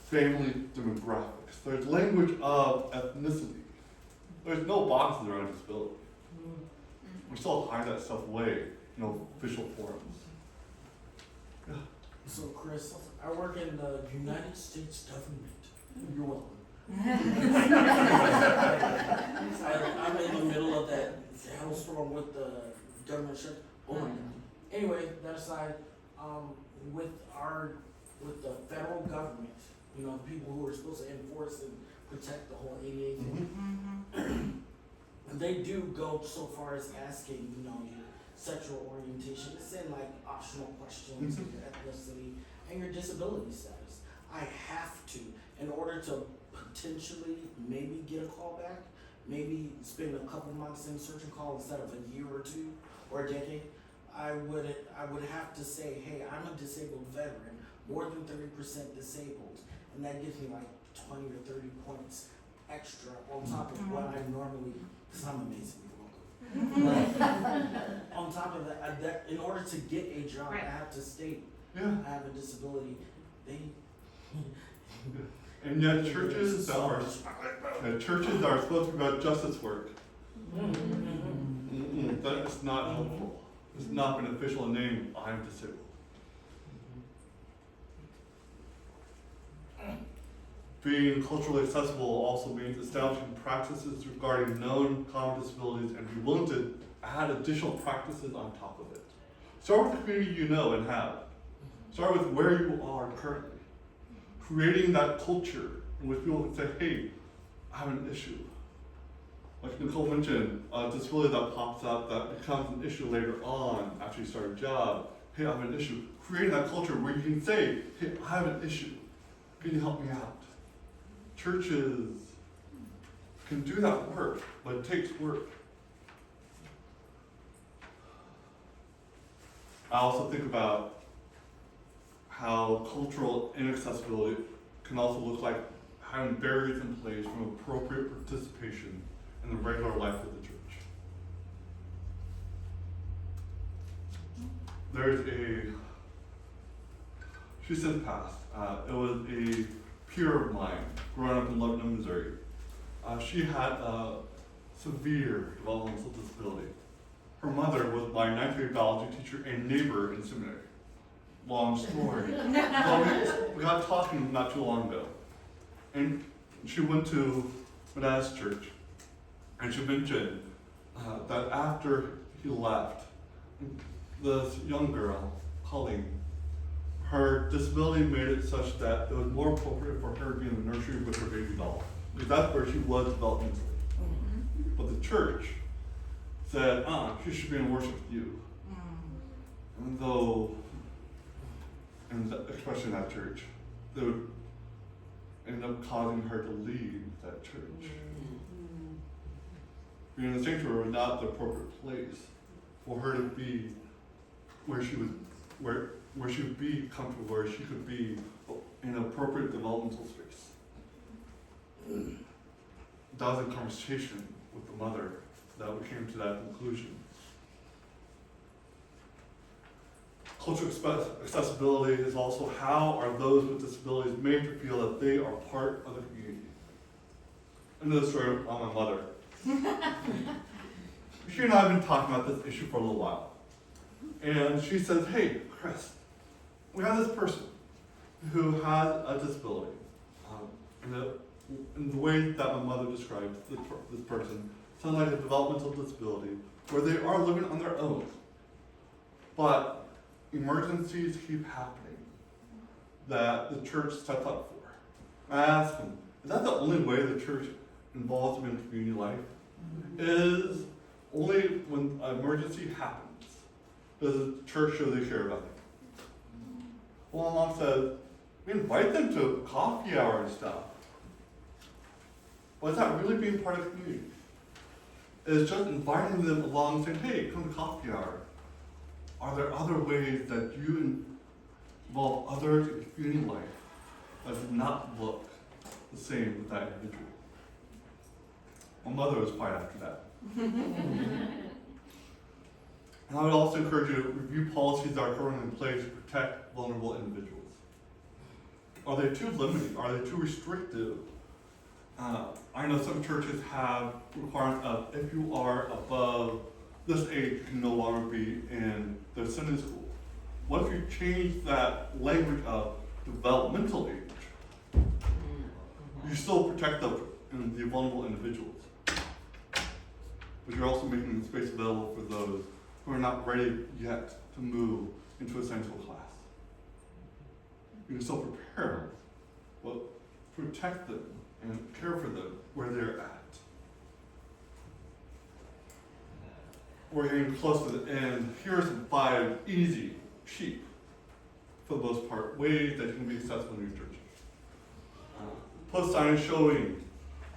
family demographics. There's language of ethnicity. There's no boxes around disability. We still hide that stuff away in official forums. So Chris, I work in the United States government. You're welcome. I'm in the middle of that hailstorm with the government shut. Oh my God. Anyway, that aside, with the federal government, you know, the people who are supposed to enforce and protect the whole ADA thing, they do go so far as asking, you know, your sexual orientation. It's in like optional questions, your ethnicity, and your disability status. I have to, in order to potentially maybe get a call back, maybe spend a couple months in search and call instead of a year or two or a decade, I would have to say, hey, I'm a disabled veteran, more than 30% disabled, and that gives me like 20 or 30 points extra on top of what I normally, because I'm amazing, you're welcome. On top of that, in order to get a job, Right. I have to state Yeah. I have a disability. And yet churches that are supposed to be about justice work, that is not helpful. It's not beneficial to name I am disabled. Being culturally accessible also means establishing practices regarding known common disabilities and be willing to add additional practices on top of it. Start with the community you know and have. Start with where you are currently. Creating that culture in which people can say, hey, I have an issue. Like Nicole mentioned, a disability that pops up that becomes an issue later on after you start a job. Hey, I have an issue. Creating that culture where you can say, hey, I have an issue. Can you help me out? Churches can do that work, but it takes work. I also think about how cultural inaccessibility can also look like having barriers in place from appropriate participation in the regular life of the church. There's She's since passed. It was a peer of mine growing up in Lebanon, Missouri. She had a severe developmental disability. Her mother was my ninth grade biology teacher and neighbor in seminary. Long story. But we got talking not too long ago. And she went to Menaz Church, and she mentioned that after he left, this young girl, Colleen, her disability made it such that it was more appropriate for her to be in the nursery with her baby doll, because that's where she was developmentally. But the church said, she should be in worship with you. And though, especially in that church, they would end up causing her to leave that church. Being in the sanctuary was not the appropriate place for her to be where she was, where she would be comfortable, where she could be in an appropriate developmental space. That was a conversation with the mother that we came to that conclusion. Cultural accessibility is also how are those with disabilities made to feel that they are part of the community. Another story on my mother. She and I have been talking about this issue for a little while. And she says, hey, Chris, we have this person who has a disability. In the way that my mother described this person, sounds like a developmental disability where they are living on their own. But emergencies keep happening that the church steps up for. I asked him, is that the only way the church involves them in community life? Is only when an emergency happens does the church show they care about them? Well, my mom said, we invite them to a coffee hour and stuff. But is that really being part of the community? It's just inviting them along and saying, hey, come to coffee hour. Are there other ways that you involve others in community life that does not look the same with that individual? My mother was quite after that. And I would also encourage you to review policies that are currently in place to protect vulnerable individuals. Are they too limiting? Are they too restrictive? I know some churches have requirements of if you are above this age, you can no longer be in the Sunday school. What if you change that language of developmental age? You still protect the vulnerable individuals, but you're also making the space available for those who are not ready yet to move into a Sunday school class. You can still prepare them, but protect them and care for them where they're at. We're getting close to the end. Here are some 5 easy, cheap, for the most part, ways that you can be accessible in your church. Post signage showing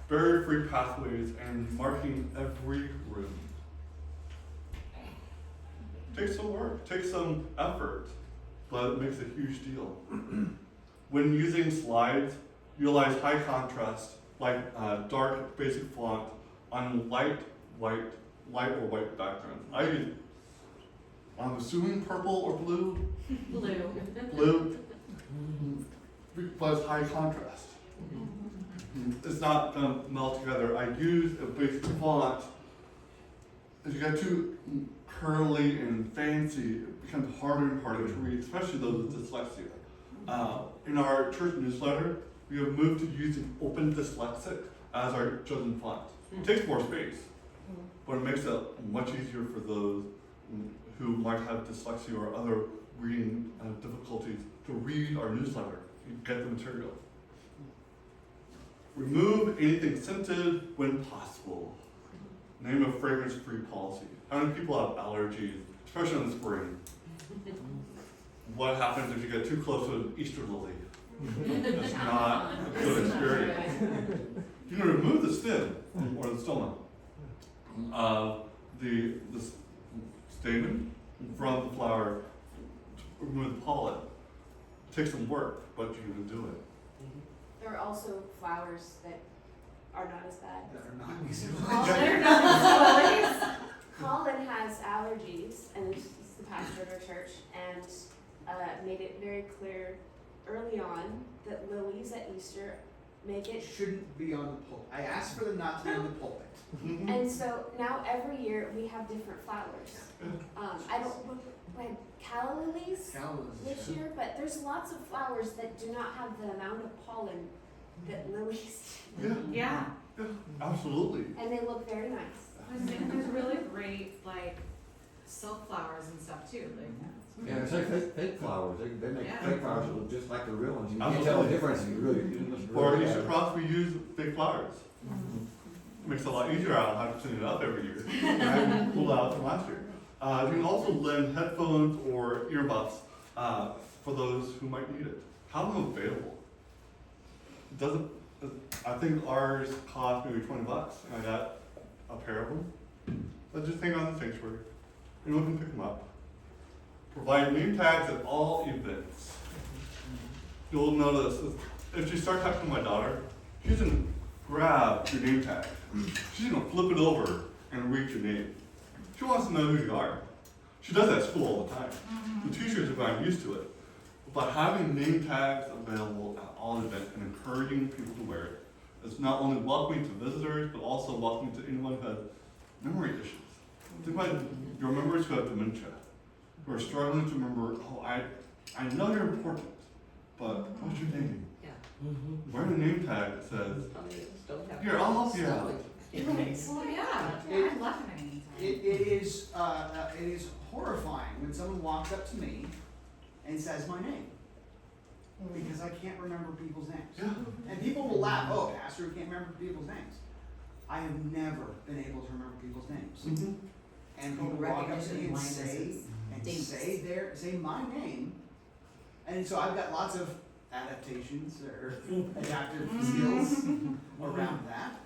barrier-free pathways and marking every room. Takes some work, takes some effort, but it makes a huge deal. When using slides, utilize high contrast, like dark basic font on light or white background. I'm assuming purple or blue? Blue, but it's high contrast. It's not gonna meld together. I use a basic font. As you get too curly and fancy, it becomes harder and harder to read, especially those with dyslexia. In our church newsletter, we have moved to using Open Dyslexic as our chosen font. It takes more space, but it makes it much easier for those who might have dyslexia or other reading difficulties to read our newsletter and get the material. Remove anything scented when possible. Name a fragrance-free policy. How many people have allergies, especially in the spring? What happens if you get too close to an Easter lily? It's not a good experience. You can remove the stem or the stoma. The stamen from the flower, remove the pollen. It takes some work, but you can do it. There are also flowers that are not as bad. They're not Colin has allergies, and he's the pastor of our church, and made it very clear early on that lilies at Easter make It it, shouldn't be on the pulpit. I asked for them not to be on the pulpit. and so now every year we have different flowers. I don't, we had calla lilies this year, but there's lots of flowers that do not have the amount of pollen that lilies do. Yeah, Yeah, absolutely. And they look very nice. and there's really great, like, silk flowers and stuff too, like. Yeah, it's like fake flowers, they make Yeah. fake flowers that look just like the real ones, you can't Absolutely. tell the difference, you really, it looks For really Easter bad. crops, we use fake flowers. Makes it a lot easier. I don't have to clean it up every year. And I pulled out from last year. You can also lend headphones or earbuds for those who might need it. Have them available. It doesn't. I think ours cost maybe $20, and I got a pair of them. So just hang on the sanctuary. Anyone can pick them up. Provide name tags at all events. You'll notice if you start talking to my daughter, she's gonna grab your name tag. She's gonna flip it over and read your name. She wants to know who you are. She does that at school all the time. The teachers have gotten used to it. But having name tags available at all events and encouraging people to wear it is not only welcoming to visitors, but also welcoming to anyone who has memory issues. Think about your members who have dementia, who are struggling to remember, oh, I know you're important, but what's your name? Yeah. Wear a name tag that says, Some of these don't have. here, I'll help you out. Well, yeah, I love having It is horrifying when someone walks up to me and says my name. Because I can't remember people's names. Yeah. And people will laugh, oh, pastor who can't remember people's names. I have never been able to remember people's names. Mhm. And people walk up to me and say say my name. And so I've got lots of adaptations or adaptive skills around that.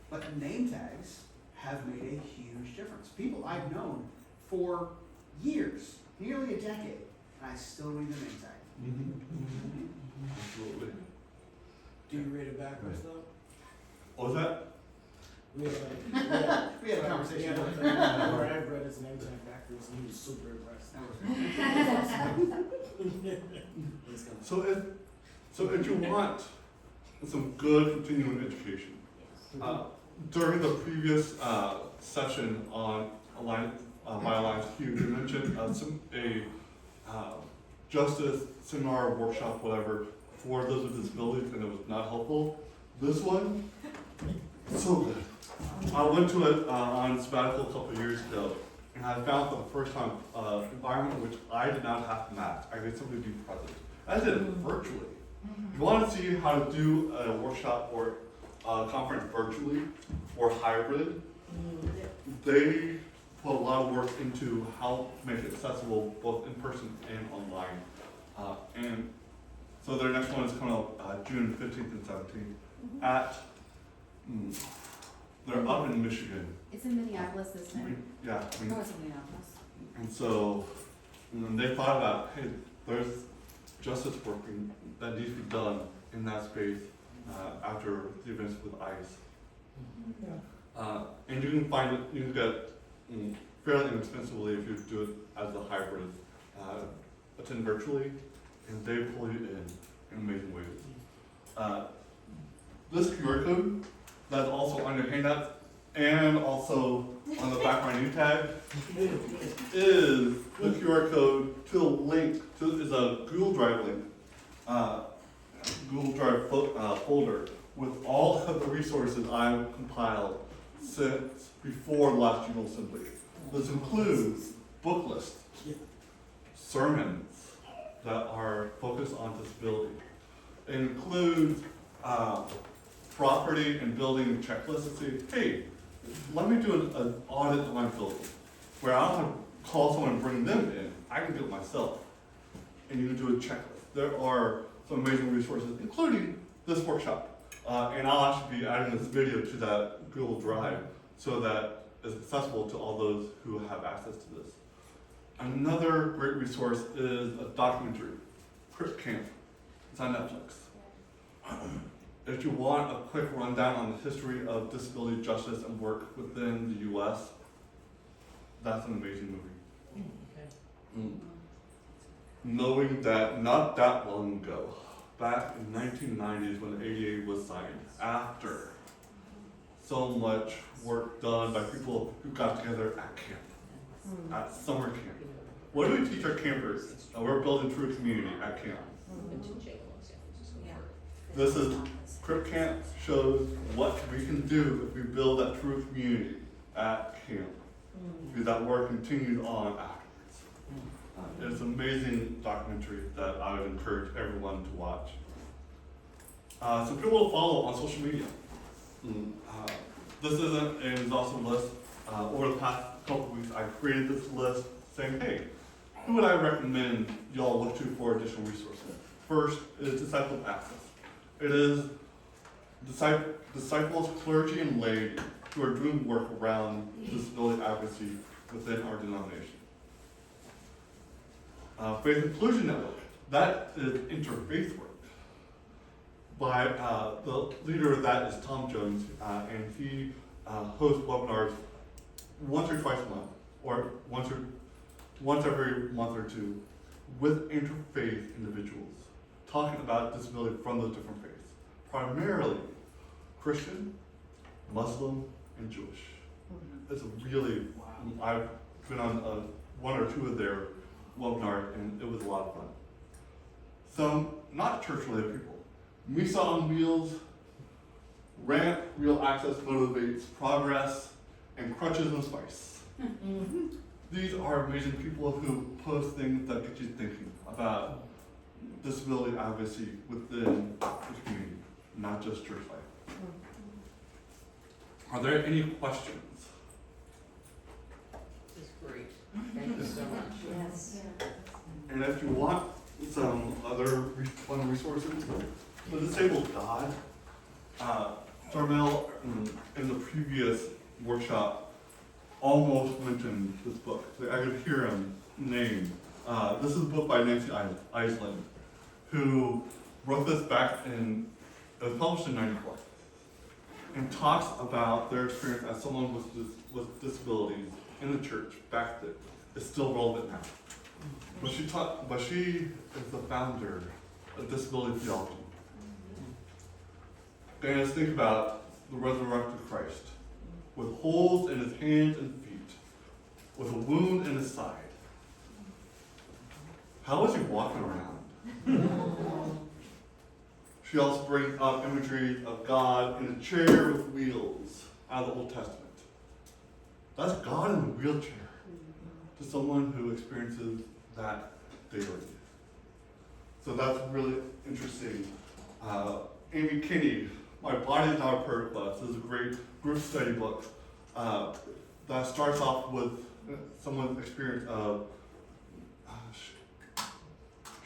But name tags have made a huge difference. People I've known for years, nearly a decade, and I still read the name tag. Absolutely. Do you read it backwards though? What was that? We had We had a conversation. where I read his name tag backwards and he was super impressed. So if you want some good continuing education, during the previous session on Alliance, by Alliance Q, you mentioned justice seminar, workshop, whatever, for those with disabilities, and it was not helpful. This one, so good. I went to it on sabbatical a couple of years ago, and I found for the first time an environment in which I did not have to match. I did simply be present. I did it virtually. If you want to see how to do a workshop or a conference virtually or hybrid, they put a lot of work into how to make it accessible both in person and online. And so their next one is coming up June 15th and 17th at, they're up in Michigan. It's in Minneapolis, isn't it? Yeah, Oh, it's in Minneapolis. and so they thought about, hey, there's justice work that needs to be done in that space after the events with ICE. And you can find it, you can get fairly inexpensively if you do it as a hybrid, attend virtually, and they pull you in amazing ways. This QR code that's also on your handout and also on the back of my name tag is the QR code to a link to is a Google Drive link, Google Drive folder with all of the resources I've compiled since before the last General Assembly. This includes book lists, sermons that are focused on disability. It includes property and building checklists that say, hey, let me do an audit of my building, where I don't have to call someone and bring them in. I can do it myself. And you can do a checklist. There are some amazing resources, including this workshop. And I'll actually be adding this video to that Google Drive so that it's accessible to all those who have access to this. Another great resource is a documentary, Crip Camp. It's on Netflix. If you want a quick rundown on the history of disability justice and work within the US, that's an amazing movie. Knowing that not that long ago, back in 1990s when the ADA was signed, after so much work done by people who got together at camp, at summer camp. What do we teach our campers? We're building true community at camp. This is, Crip Camp shows what we can do if we build that true community at camp. Because that work continued on afterwards. It's an amazing documentary that I would encourage everyone to watch. Some people to follow on social media. This isn't, and it's also a list. Over the past couple of weeks, I created this list saying, hey, who would I recommend y'all look to for additional resources? First is Disciple Access. It is disciples, clergy, and laity who are doing work around disability advocacy within our denomination. Faith Inclusion Network, that is interfaith work by the leader of that is Tom Jones, and he hosts webinars once or twice a month, or once every month or two, with interfaith individuals, talking about disability from those different faiths, primarily Christian, Muslim, and Jewish. It's a really, I've been on one or two of their webinars, and it was a lot of fun. Some not church-related people. Misa on Wheels, Ramp, Real Access Motivates Progress, and Crutches and Spice. These are amazing people who post things that get you thinking about disability advocacy within the community, not just church life. Are there any questions? This is great. Thank you so much. Yes. And if you want some other fun resources, the Disabled God, Carmel in the previous workshop almost mentioned this book. I could hear him name. This is a book by Nancy Iceland, who wrote this back in, it was published in '94, and talks about their experience as someone with disabilities in the church back then. It's still relevant now. But she is the founder of disability theology. And let's think about the resurrected Christ, with holes in his hands and feet, with a wound in his side. How was he walking around? She also brings up imagery of God in a chair with wheels out of the Old Testament. That's God in a wheelchair to someone who experiences that daily. So that's really interesting. Amy Kinney, My Body is Not a Prayer Class, is a great group study book that starts off with someone's experience of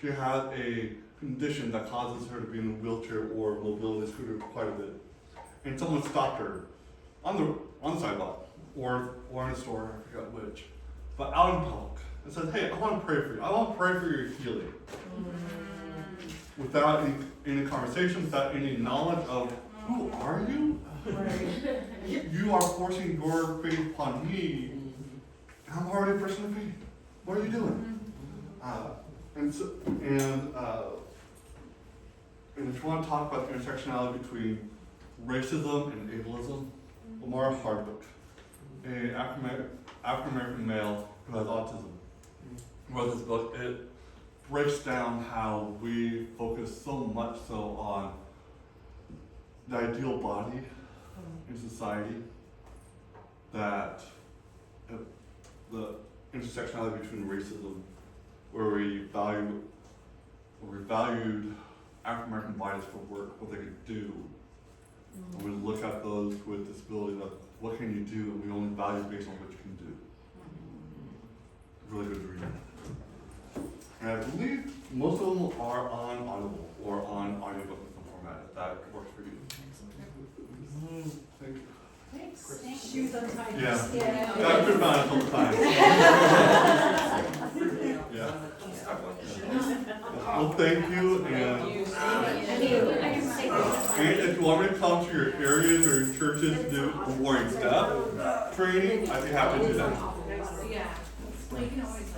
she had a condition that causes her to be in a wheelchair or mobility scooter quite a bit. And someone stopped her on the sidewalk or in a store, I forgot which, but out in public and said, hey, I want to pray for you. I want to pray for your healing. Without any conversation, without any knowledge of who are you? You are forcing your faith upon me, and I'm already a person of faith. What are you doing? And if you want to talk about the intersectionality between racism and ableism, Lamar Hardwick, an African-American male who has autism, wrote this book. It breaks down how we focus so much so on the ideal body in society that the intersectionality between racism, where we valued African American bodies for work, what they could do. And we look at those with disabilities of what can you do, and we only value based on what you can do. Really good reading. And I believe most of them are on Audible or on audiobook in some format, if that works for you. Thank you. Thanks. Shoes untied. Yeah. Yeah. I've been about it all the time. Yeah. Well, thank you, and if you want me to come to your areas or your churches to do a warring step training, I'd be happy to do that. Yeah. Well, you can always